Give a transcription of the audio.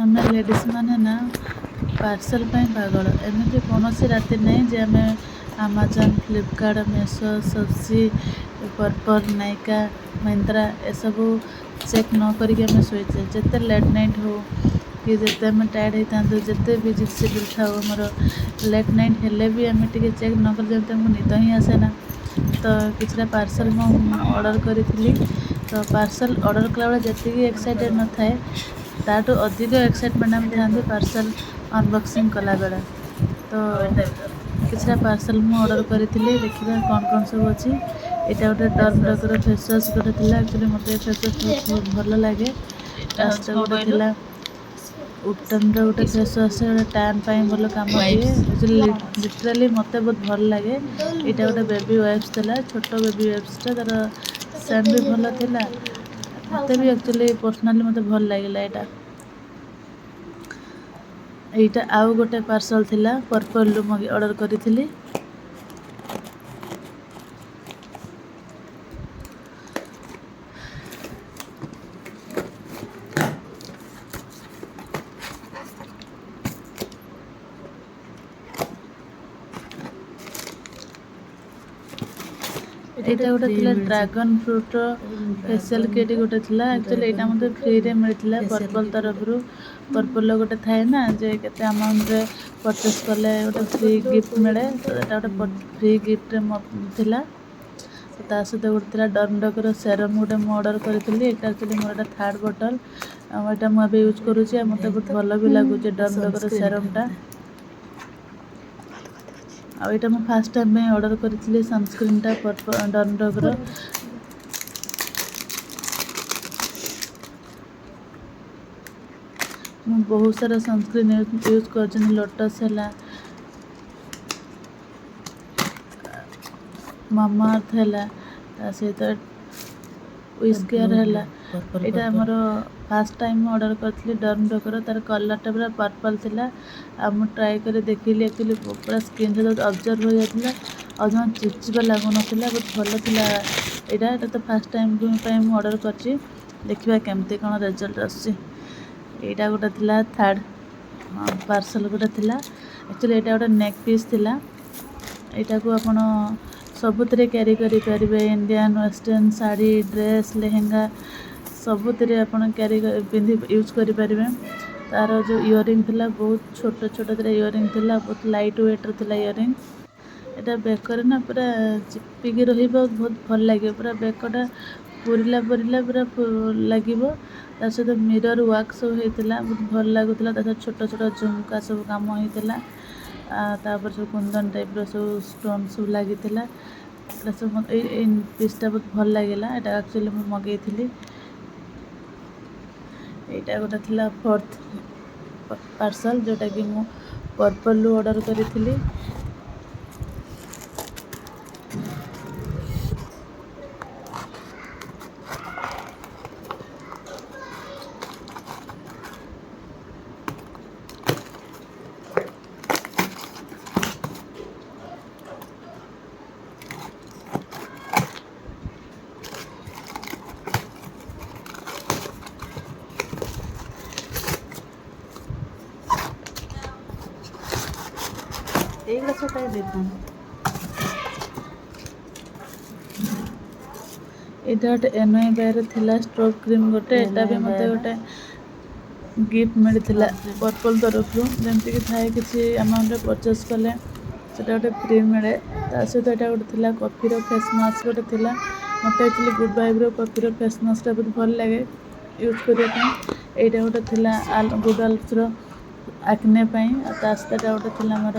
ଆମେ ଲେଡ଼ିଜ୍ ମାନେ ନା ପାର୍ସଲ୍ ପାଇଁ ପାଗଳ। ଏମିତି କୌଣସି ରାତି ନାହିଁ ଯେ ଆମେ ଆମାଜନ୍, ଫ୍ଲିପକାର୍ଟ, ମେସୋ, ସପ୍ସି, ପର୍ପଲ୍, ନାଇକା, ମିନ୍ତ୍ରା ଏସବୁ ଚେକ୍ ନ କରିକି ଆମେ ଶୋଇଛେ। ଯେତେ ଲେଟ୍ ନାଇଟ୍ ହଉ କି ଯେତେ ଆମେ ଟାୟାର୍ଡ଼ ହେଇଥାନ୍ତୁ, ଯେତେ ବିଜି ସିଡ୍ୟୁଲ୍ ଥାଉ ଆମର, ଲେଟ୍ ନାଇଟ୍ ହେଲେ ବି ଆମେ ଟିକେ ଚେକ୍ ନ କଲେ ଯେମିତି ଆମକୁ ନିଦ ହିଁ ଆସେନା। ତ କିଛିଟା ପାର୍ସଲ୍ ମୁଁ ଅର୍ଡ଼ର୍ କରିଥିଲି। ତ ପାର୍ସଲ୍ ଅର୍ଡ଼ର୍ କଲାବେଳେ ଯେତିକି ଏକ୍ସାଇଟେଡ଼୍ ନଥାଏ, ତାଠୁ ଅଧିକ ଏକ୍ସାଇଟମେଣ୍ଟ ଆମେ ଥାଆନ୍ତି ପାର୍ସଲ୍ ଅନବକ୍ସିଂ କଲାବେଳେ। ତ କିଛିଟା ପାର୍ସଲ୍ ମୁଁ ଅର୍ଡ଼ର୍ କରିଥିଲି। ଦେଖିବା କ'ଣ କ'ଣ ସବୁ ଅଛି। ଏଇଟା ଗୋଟେ ଡର୍ମଡକର ଫେସ୍ ୱାଶ୍ ଗୋଟେ ଥିଲା। ଆକ୍ଚୁଆଲି ମୋତେ ଏ ଫେସ୍ ୱାଶ୍ ବହୁତ ଭଲ ଲାଗେ। ତା ସହିତ ଗୋଟେ ଥିଲା ଉଟନ୍ର ଗୋଟେ ଫେସ୍ ୱାଶ୍, ଗୋଟେ ଟ୍ୟାନ୍ ପାଇଁ ଭଲ କାମ ଦିଏ। ଆକ୍ଚୁଆଲି ଲିଟରାଲି ମୋତେ ବହୁତ ଭଲ ଲାଗେ। ଏଇଟା ଗୋଟେ ବେବି ୱାଇପ୍ସ ଥିଲା, ଛୋଟ ବେବି ୱାଇପ୍ସଟା। ତା'ର ସେଣ୍ଟ ବି ଭଲ ଥିଲା। ମୋତେ ବି ଆକ୍ଚୁଆଲି ପର୍ସନାଲି ମୋତେ ଭଲ ଲାଗିଲା ଏଇଟା। ଏଇଟା ଆଉ ଗୋଟେ ପାର୍ସଲ୍ ଥିଲା, ପର୍ପଲ୍‌ରୁ ଅର୍ଡ଼ର୍ କରିଥିଲି। ଏଇଟା ଗୋଟେ ଥିଲା ଡ୍ରାଗନ୍ ଫ୍ରୁଟ୍‌ର ଫେସିଆଲ୍ କିଟ୍ ଗୋଟେ ଥିଲା। ଆକ୍ଚୁଆଲି ଏଇଟା ମୋତେ ଫ୍ରିରେ ମିଳିଥିଲା ପର୍ପଲ୍ ତରଫରୁ। ପର୍ପଲ୍‌ର ଗୋଟେ ଥାଏ ନା ଯେ କେତେ ଆମାଉଣ୍ଟରେ ପର୍ଚେସ୍ କଲେ ଗୋଟେ ଫ୍ରି ଗିଫ୍ଟ ମିଳେ। ତ ଏଇଟା ଗୋଟେ ଫ୍ରି ଗିଫ୍ଟରେ ଥିଲା। ତା ସହିତ ଗୋଟେ ଥିଲା ଡର୍ମଡକର ସେରମ୍ ଗୋଟେ ମୁଁ ଅର୍ଡ଼ର୍ କରିଥିଲି। ଏଇଟା ଆକ୍ଚୁଆଲି ମୋର ଏଇଟା ଥାର୍ଡ଼ ବୋଟଲ୍। ଆଉ ଏଇଟା ମୁଁ ଏବେ ୟୁଜ୍ କରୁଛି। ଆଉ ମୋତେ ବହୁତ ଭଲ ବି ଲାଗୁଛି ଡର୍ମଡକର ସେରମ୍‌ଟା। ଆଉ ଏଇଟା ମୁଁ ଫାର୍ଷ୍ଟ ଟାଇମ୍ ପାଇଁ ଅର୍ଡ଼ର୍ କରିଥିଲି ସନସ୍କ୍ରିନ୍‌ଟା ଡର୍ମଡକର। ମୁଁ ବହୁତ ସାରା ସନସ୍କ୍ରିନ୍ ୟୁଜ୍ କରିଛି। ଲୋଟସ୍ ହେଲା, ମାମାଆର୍ଥ ହେଲା, ତା ସହିତ ୱିଶ୍ ହେଲା। ଏଇଟା ଆମର ଫାର୍ଷ୍ଟ ଟାଇମ୍ ମୁଁ ଅର୍ଡ଼ର୍ କରିଥିଲି ଡର୍ମଡକର। ତା'ର କଲର୍‌ଟା ପୁରା ପର୍ପଲ୍ ଥିଲା। ଆଉ ମୁଁ ଟ୍ରାଏ କରି ଦେଖିଲି, ଆକ୍ଚୁଆଲି ପୁରା ସ୍କିନ୍‌ରେ ଯୋଉ ଅବଜର୍ଭ ହୋଇଯାଇଥିଲା। ଆଉ ଜମା ଚିପଚିପା ଲାଗୁନଥିଲା, ବହୁତ ଭଲ ଥିଲା ଏଇଟା। ଏଇଟା ତ ଫାର୍ଷ୍ଟ ଟାଇମ୍ ପାଇଁ ମୁଁ ଅର୍ଡ଼ର୍ କରିଛି। ଦେଖିବା କେମିତି କ'ଣ ରେଜଲ୍ଟ ଆସୁଛି। ଏଇଟା ଗୋଟେ ଥିଲା ଥାର୍ଡ଼ ପାର୍ସଲ୍ ଗୋଟେ ଥିଲା। ଆକ୍ଚୁଆଲି ଏଇଟା ଗୋଟେ ନେକ୍ ପିସ୍ ଥିଲା। ଏଇଟାକୁ ଆପଣ ସବୁଥିରେ କ୍ୟାରି କରିପାରିବେ। ଇଣ୍ଡିଆନ୍, ୱେଷ୍ଟର୍ଣ୍ଣ, ଶାଢ଼ୀ, ଡ୍ରେସ୍, ଲେହେଙ୍ଗା ସବୁଥିରେ ଆପଣ ୟୁଜ୍ କରିପାରିବେ। ତା'ର ଯୋଉ ଇୟରିଂ ଥିଲା ବହୁତ ଛୋଟ ଛୋଟ ଥିଲା ଇୟରିଂ ଥିଲା। ବହୁତ ଲାଇଟ୍ ୱେଟ୍‌ର ଥିଲା ଇୟରିଂ। ଏଇଟା ବେକରେ ନା ପୁରା ଚିପିକି ରହିବ, ବହୁତ ଭଲ ଲାଗିବ। ପୁରା ବେକଟା ପୁରିଲା ପୁରା ଲାଗିବ। ତା ସହିତ ମିରର୍ ୱାର୍କ ସବୁ ହେଇଥିଲା, ବହୁତ ଭଲ ଲାଗୁଥିଲା। ତା ସହିତ ଛୋଟ ଛୋଟ ଝୁମକା ସବୁ କାମ ହେଇଥିଲା। ତାପରେ ସବୁ କୁନ୍ଦନ ଟାଇପ୍‌ର ସବୁ ଷ୍ଟୋନ୍ ସବୁ ଲାଗିଥିଲା। ଏଇଟା ସବୁ ଏଇ ପିସ୍‌ଟା ବହୁତ ଭଲ ଲାଗିଲା। ଏଇଟା ଆକ୍ଚୁଆଲି ମୁଁ ମଗେଇଥିଲି। ଏଇଟା ଗୋଟେ ଥିଲା ଫୋର୍ଥ ପାର୍ସଲ୍, ଯେଉଁଟାକି ମୁଁ ପର୍ପଲ୍‌ରୁ ଅର୍ଡ଼ର୍ କରିଥିଲି। ଏଇଗୁଡ଼ା ସବୁ କାହିଁ ଦେଇଥାନ୍ତି। ଏଇଟା ଗୋଟେ ଏନ୍‌ୱାଇ ବାୟର ଥିଲା ଷ୍ଟ୍ରୋବ୍ କ୍ରିମ୍ ଗୋଟେ। ଏଇଟା ବି ମୋତେ ଗୋଟେ ଗିଫ୍ଟ ମିଳିଥିଲା ପର୍ପଲ୍ ତରଫରୁ। ଯେମିତିକି ଥାଏ କିଛି ଆମାଉଣ୍ଟରେ ପର୍ଚେସ୍ କଲେ ସେଇଟା ଗୋଟେ ଫ୍ରି ମିଳେ। ତା ସହିତ ଏଇଟା ଗୋଟେ ଥିଲା କଫିର ଫେସ୍ ମାସ୍କ ଗୋଟେ ଥିଲା। ମୋତେ ଆକ୍ଚୁଆଲି ଗୁଡ୍ ଭାଇବ୍‌ର କଫିର ଫେସ୍ ମାସ୍କଟା ବହୁତ ଭଲ ଲାଗେ ୟୁଜ୍ କରିବା ପାଇଁ। ଏଇଟା ଗୋଟେ ଥିଲା ଗୁଡ୍ ଆଲ୍ଫ୍‌ର ଆକ୍ନେ ପାଇଁ। ଆଉ ତା ସହିତ ଏଇଟା ଗୋଟେ ଥିଲା ଆମର